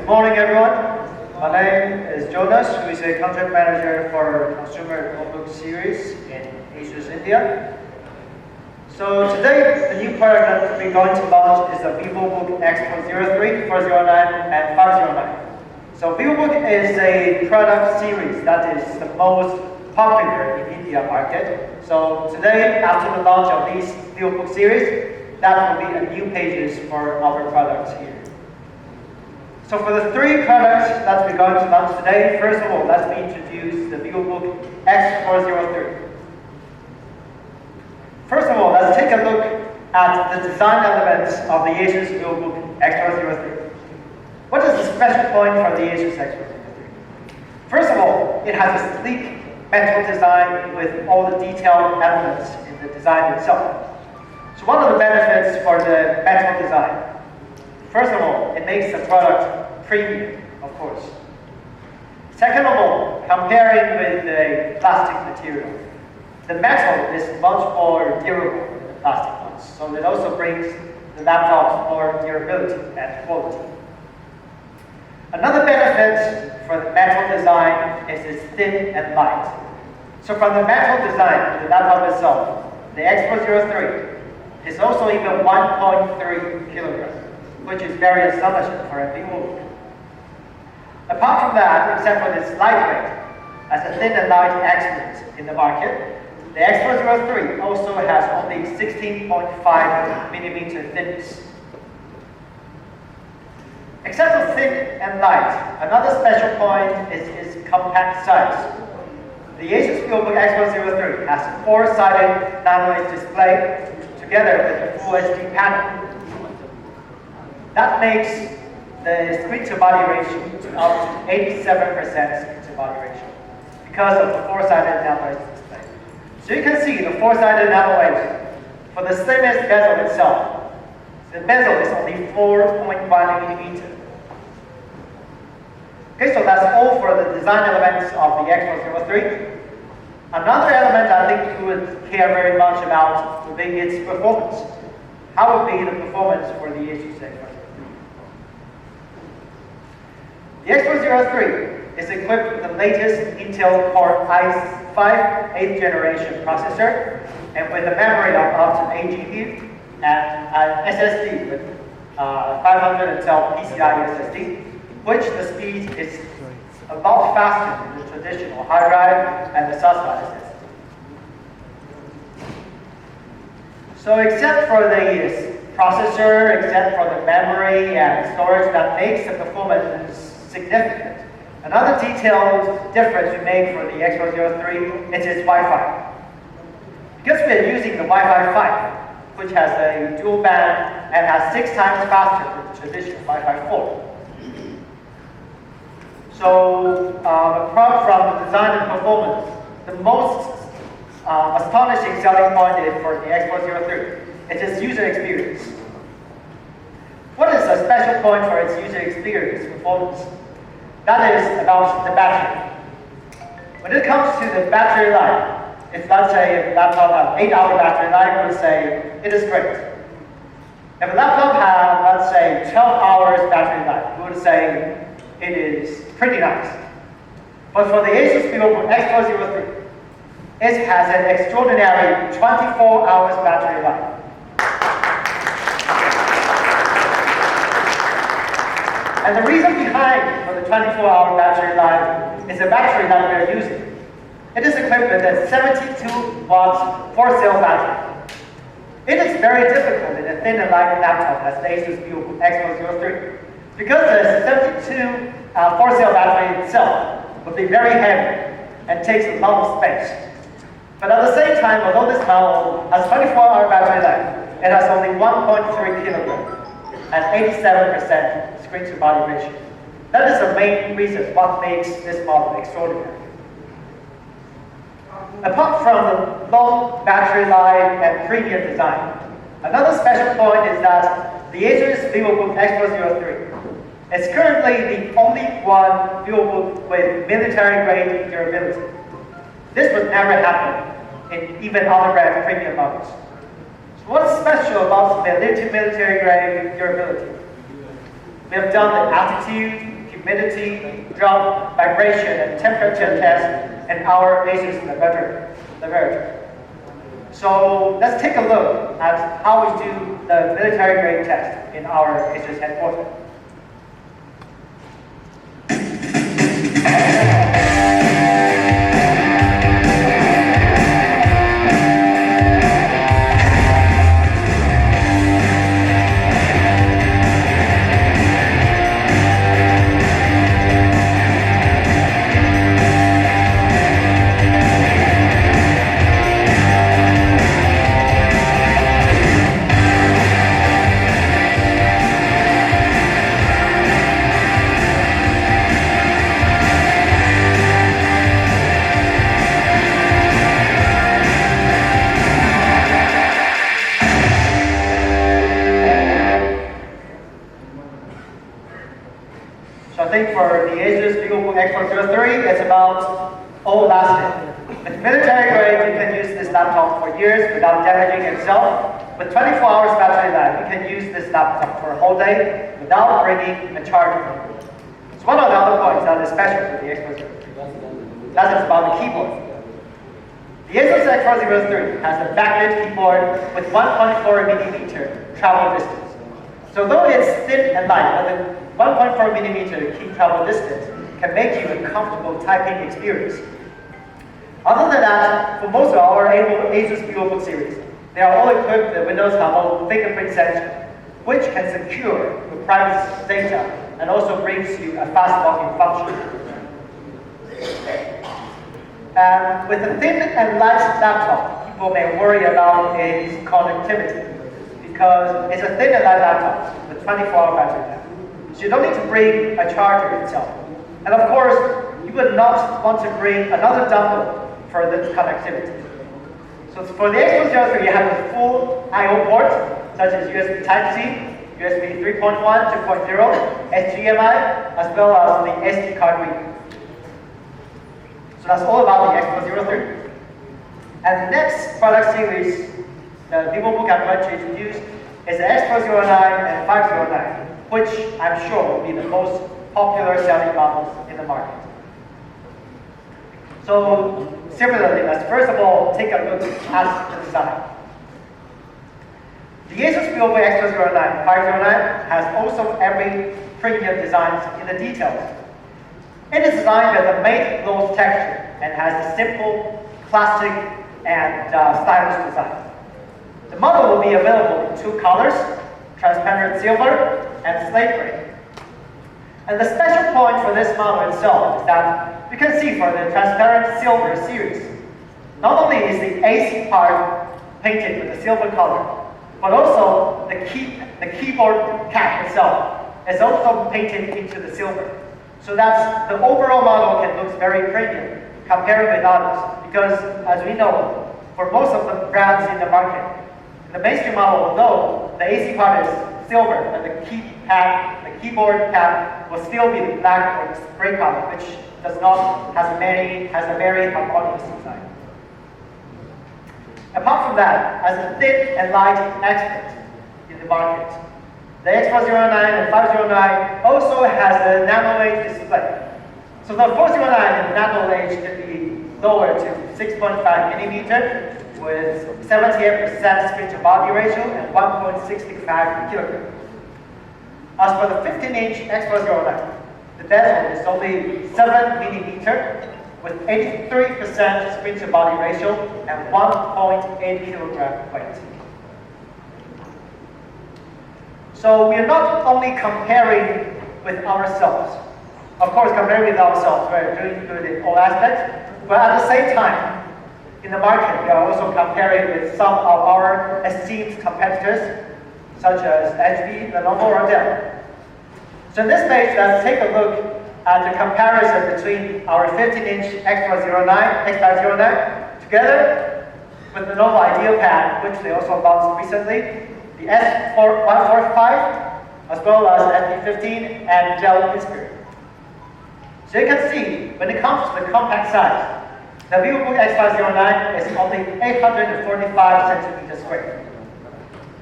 Good morning, everyone. My name is Jonas, who is a content manager for Consumer Notebook Series in ASUS, India. So today, the new product that we're going to launch is the VivoBook X403, 409, and 509. So VivoBook is a product series that is the most popular in India market. So today, after the launch of these VivoBook series, that will be a new pages for our products here. So for the three products that we're going to launch today, first of all, let's introduce the VivoBook X403. First of all, let's take a look at the design elements of the ASUS VivoBook X403. What is the special point for the ASUS X403? First of all, it has a sleek metal design with all the detailed elements in the design itself. So one of the benefits for the metal design, first of all, it makes the product premium, of course. Second of all, comparing with the plastic material, the metal is much more durable than the plastic ones. So it also brings the laptops more durability and quality. Another benefit for the metal design is it's thin and light. So from the metal design of the laptop itself, the X403 is also even 1.3 kilograms, which is very astonishing for a VivoBook. Apart from that, except for its lightweight, as a thin and light excellence in the market, the X403 also has only 16.5 millimeter thickness. Except for thin and light, another special point is its compact size. The ASUS VivoBook X403 has a 4-sided nano-inch display together with a Full HD panel. That makes the screen-to-body ratio up to 87% screen-to-body ratio because of the 4-sided nano-inch display. So you can see the 4-sided nano-inch for the slimmest bezel itself. The bezel is only 4.1 millimeter. Okay, so that's all for the design elements of the X403. Another element I think you would care very much about would be its performance. How would be the performance for the ASUS X403? The X403 is equipped with the latest Intel Core i5 8th generation processor and with a memory of up to 8 GB and an SSD with 512 PCI SSD, which the speed is a lot faster than the traditional hard drive and the ASUS SSD. So except for the processor, except for the memory and storage that makes the performance significant, another detailed difference we make for the X403 is its Wi-Fi. Because we are using the Wi-Fi 5, which has a dual band and has 6 times faster than the traditional Wi-Fi 4. So apart from the design and performance, the most astonishing selling point is for the X403. It's its user experience. What is a special point for its user experience performance? That is about the battery. When it comes to the battery life, if let's say a laptop has 8-hour battery life, we would say it is great. If a laptop has, let's say, 12 hours battery life, we would say it is pretty nice. But for the ASUS VivoBook X403, it has an extraordinary 24 hours battery life. And the reason behind for the 24-hour battery life is the battery that we are using. It is equipped with a 72-watt 4-cell battery. It is very difficult in a thin and light laptop as the ASUS VivoBook X403 because the 72 4-cell battery itself would be very heavy and takes a lot of space. But at the same time, although this model has 24-hour battery life, it has only 1.3 kilograms and 87% screen-to-body ratio. That is the main reason what makes this model extraordinary. Apart from the long battery life and premium design, another special point is that the ASUS VivoBook X403 is currently the only one VivoBook with military-grade durability. This would never happen in even other brand premium models. So what's special about the military-grade durability? We have done the altitude, humidity, drought, vibration, and temperature tests in our ASUS laboratory. So let's take a look at how we do the military grade test in our ASUS headquarters. So I think for the ASUS VivoBook X403, it's about all lasting. With military grade, you can use this laptop for years without damaging itself. With 24 hours battery life, you can use this laptop for a whole day without bringing a charger. So one of the other points that is special for the X403, that is about the keyboard. The ASUS X403 has a backlit keyboard with 1.4mm travel distance. So though it's thin and light, but the 1.4mm key travel distance can make you a comfortable typing experience. Other than that, for most of our ASUS VivoBook series, they are all equipped with Windows Hello fingerprint sensor, which can secure your private data and also brings you a fast locking function. And with a thin and light laptop, people may worry about its connectivity because it's a thin and light laptop with 24-hour battery life. So you don't need to bring a charger itself. And of course, you would not want to bring another dongle for the connectivity. So for the X403, you have a full I/O port, such as USB Type-C, USB 3.1, 2.0, HDMI, as well as the SD card reader. So that's all about the X403. And the next product series, the VivoBook I'm going to introduce, is the X409 and 509, which I'm sure will be the most popular selling models in the market. So similarly, let's first of all take a look at the design. The ASUS VivoBook X409 509 has also every premium designs in the details. It is designed with a matte gloss texture and has a simple, classic, and stylish design. The model will be available in two colors, transparent silver and slate gray. And the special point for this model itself is that you can see for the transparent silver series, not only is the AC part painted with a silver color, but also the keyboard cap itself is also painted into the silver. So that the overall model can look very premium compared with others. Because as we know, for most of the brands in the market, the mainstream model, although the AC part is silver, and the keyboard cap will still be the black or gray color, which does not has a very harmonious design. Apart from that, as a thin and light expert in the market, the X409 and 509 also has a nano-edge display. So the 409 and nano-edge can be lowered to 6.5mm with 78% screen-to-body ratio and 1.65 kilogram. As for the 15-inch X409, the bezel is only 7mm with 83% screen-to-body ratio and 1.8 kilogram weight. So we are not only comparing with ourselves. Of course, comparing with ourselves, we're doing good in all aspects, but at the same time, in the market, we are also comparing with some of our esteemed competitors, such as HP, Lenovo, or Dell. So in this page, let's take a look at the comparison between our 15-inch X509 together with the Lenovo IdeaPad, which they also launched recently, the S145, as well as SP15 and Dell Inspiron. So you can see, when it comes to the compact size, the VivoBook X509 is only 845 centimeters square.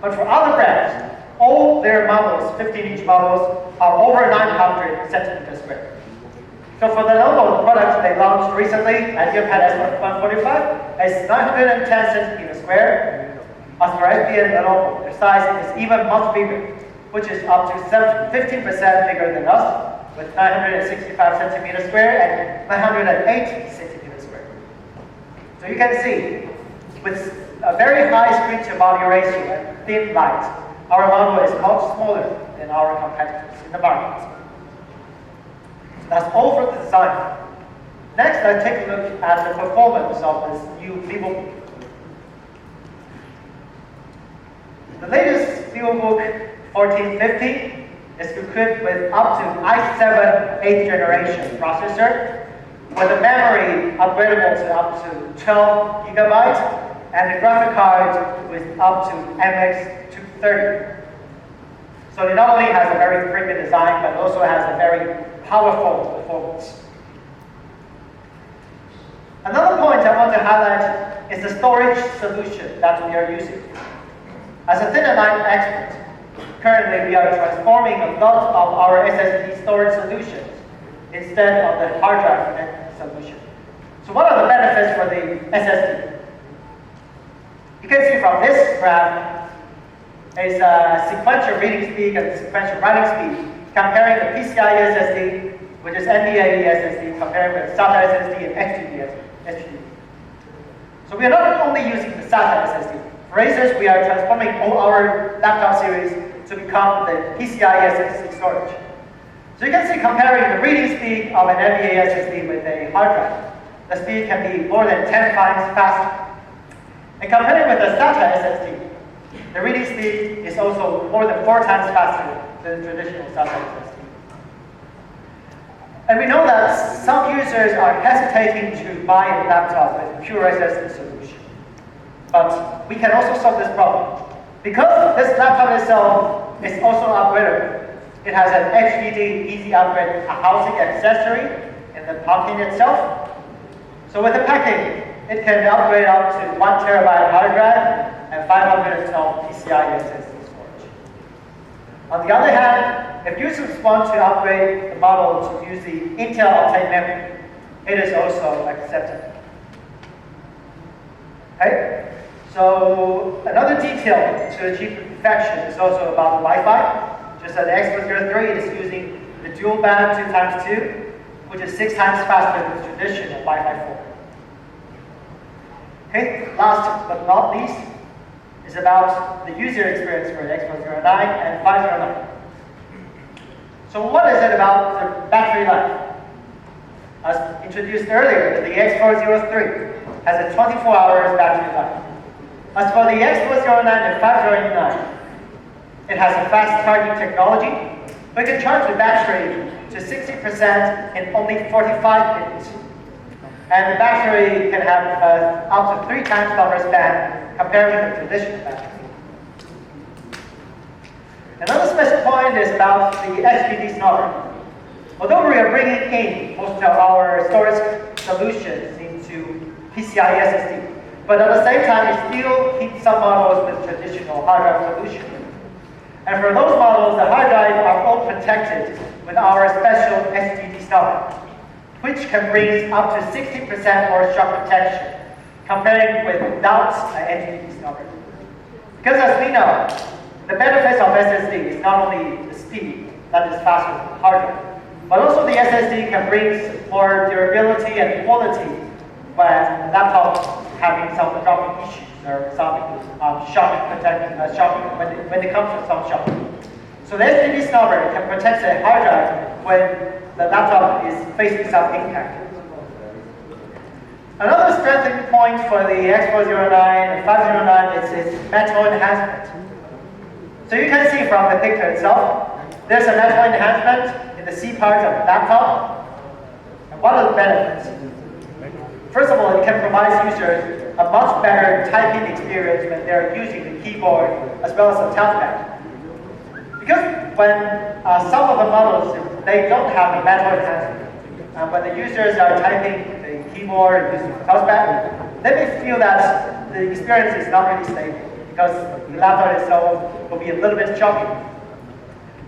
But for other brands, all their models, 15-inch models, are over 900 centimeters square. So for the Lenovo products they launched recently at IdeaPad S145, it's 910 centimeters square. As for SB and Lenovo, their size is even much bigger, which is up to 15% bigger than us, with 965 centimeters square and 908 centimeters square. So you can see, with a very high screen-to-body ratio and thin light, our model is much smaller than our competitors in the market. That's all for the design. Next, let's take a look at the performance of this new VivoBook. The latest VivoBook 1450 is equipped with up to i7 8th generation processor, with a memory upgradable to up to 12 gigabytes, and a graphic card with up to MX230. So it not only has a very premium design, but also has a very powerful performance. Another point I want to highlight is the storage solution that we are using. As a thin and light expert, currently we are transforming a lot of our SSD storage solutions instead of the hard drive solution. So what are the benefits for the SSD? You can see from this graph is sequential reading speed and sequential writing speed, comparing the PCIe SSD, which is NVMe SSD, compared with SATA SSD and HDD SSD. So we are not only using the SATA SSD. For instance, we are transforming all our laptop series to become the PCIe SSD storage. So you can see, comparing the reading speed of an NVMe SSD with a hard drive, the speed can be more than 10 times faster. And comparing with the SATA SSD, the reading speed is also more than 4 times faster than the traditional SATA SSD. And we know that some users are hesitating to buy a laptop with pure SSD solution. But we can also solve this problem. Because this laptop itself is also upgradable, it has an HDD easy upgrade housing accessory in the pocket itself. So with the package, it can upgrade up to 1 terabyte hard drive and 512 PCIe SSD storage. On the other hand, if users want to upgrade the model to use the Intel Optane memory, it is also accepted. Okay? So another detail to achieve perfection is also about the Wi-Fi. Just as the Expo 03 is using the dual band 2x2, which is 6 times faster than the traditional Wi-Fi 4. Okay, last but not least is about the user experience for the Expo 09 and 509. So what is it about the battery life? As introduced earlier, the Expo 03 has a 24 hours battery life. As for the Expo 09 and 509, it has a fast charging technology. We can charge the battery to 60% in only 45 minutes. And the battery can have up to 3 times longer span compared with the traditional battery. Another special point is about the HDD snubber. Although we are bringing in most of our storage solutions into PCIe SSD, but at the same time, we still keep some models with traditional hard drive solution. And for those models, the hard drives are all protected with our special HDD snubber, which can bring up to 60% more shock protection comparing with without an HDD snubber. Because as we know, the benefits of SSD is not only the speed that is faster than the hard drive, but also the SSD can bring more durability and quality when the laptop having some dropping issues or some shock protection, when it comes to some shock. So the HDD snubber can protect the hard drive when the laptop is facing some impact. Another strengthening point for the Expo 09 and 509 is its metal enhancement. So you can see from the picture itself, there's a metal enhancement in the C part of the laptop. And what are the benefits? First of all, it can provide users a much better typing experience when they're using the keyboard as well as the touchpad. Because when some of the models, they don't have a metal enhancement, when the users are typing the keyboard and using the touchpad, they may feel that the experience is not really stable. because the laptop itself will be a little bit choppy.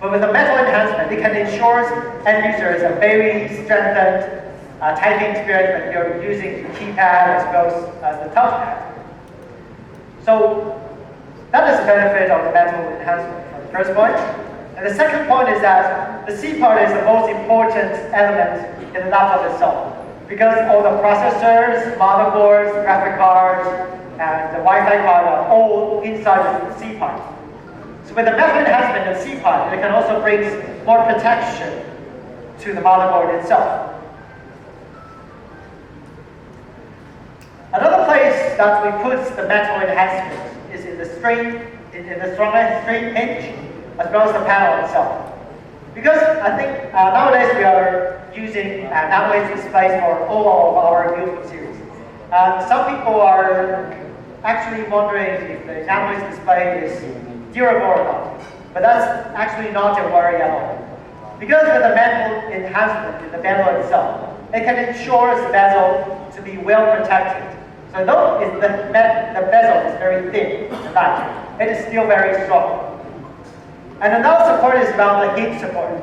But with the metal enhancement, it can ensure end users a very strengthened typing experience when you're using the keypad as well as the touchpad. So that is the benefit of the metal enhancement for the first point. And the second point is that the C part is the most important element in the laptop itself, because all the processors, motherboards, graphic cards, and the Wi-Fi card are all inside the C part. So with the metal enhancement of C part, it can also bring more protection to the motherboard itself. Another place that we put the metal enhancement is in the stronger screen hinge, as well as the panel itself. Because I think nowadays we are using nanoLED displays for all of our beautiful series. Some people are actually wondering if the nanoLED display is durable or not. But that's actually not a worry at all. Because with the metal enhancement in the bezel itself, it can ensure the bezel to be well protected. So though the bezel is very thin and light, it is still very strong. And another support is around the hinge support.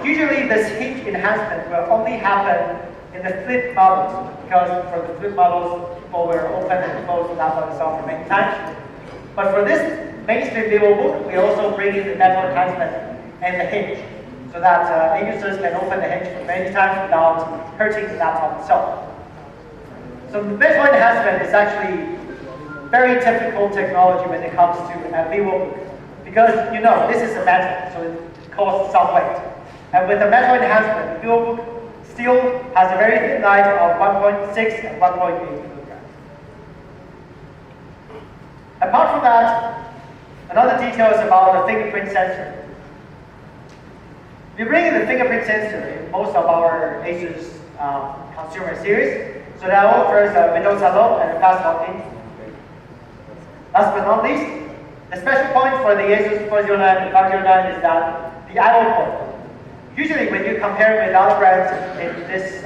Usually this hinge enhancement will only happen in the flip models, because for the flip models, people will open and close the laptop itself for many times. But for this mainstream VivoBook, we also bring in the metal enhancement and the hinge, so that end users can open the hinge for many times without hurting the laptop itself. So the metal enhancement is actually very typical technology when it comes to a VivoBook. Because you know, this is a metal, so it costs some weight. And with the metal enhancement, the VivoBook still has a very thin light of 1.6 and 1.8 kilograms. Apart from that, another detail is about the fingerprint sensor. We bring in the fingerprint sensor in most of our ASUS consumer series, so that offers a Windows Hello and a fast login. Last but not least, the special point for the ASUS 409 and 509 is that the I/O port. Usually when you compare with other brands in this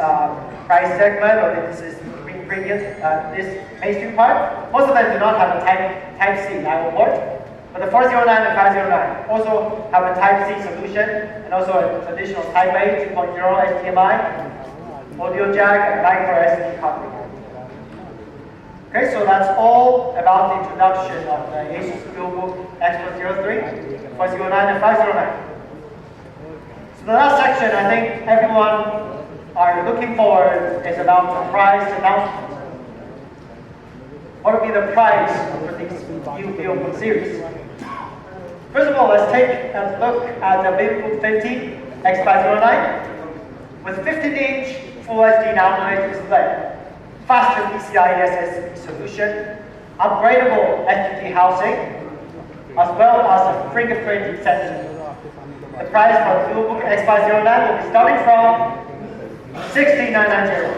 price segment or in this premium, this mainstream part, most of them do not have a Type-C I/O port. But the 409 and 509 also have a Type-C solution and also a traditional Type-A 2.0 HDMI, audio jack, and micro SD card. Okay, so that's all about the introduction of the ASUS VivoBook X403, 409, and 509. So the last section I think everyone are looking for is about the price announcement. What will be the price for this new VivoBook series? First of all, let's take a look at the VivoBook 50 X509 with 15-inch Full HD nanoLED display, faster PCIe SSD solution, upgradable HDD housing, as well as a fingerprint sensor. The price for the VivoBook X509 will be starting from $16,990.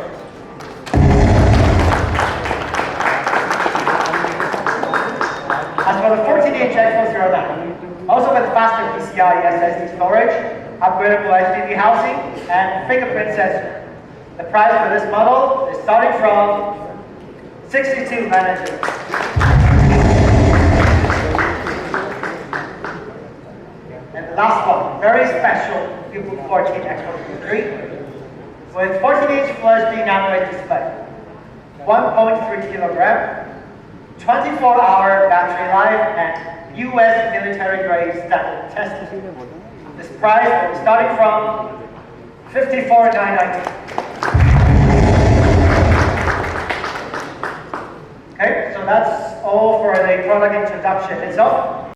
As for the 14-inch X409, also with faster PCIe SSD storage, upgradable HDD housing, and fingerprint sensor. The price for this model is starting from $62,990. And the last one, very special VivoBook 14 X403 with 14-inch Full HD nanoLED display, 1.3 kilogram, 24-hour battery life, and US military-grade standard testing. This price will be starting from $54,990. Okay, so that's all for the product introduction itself.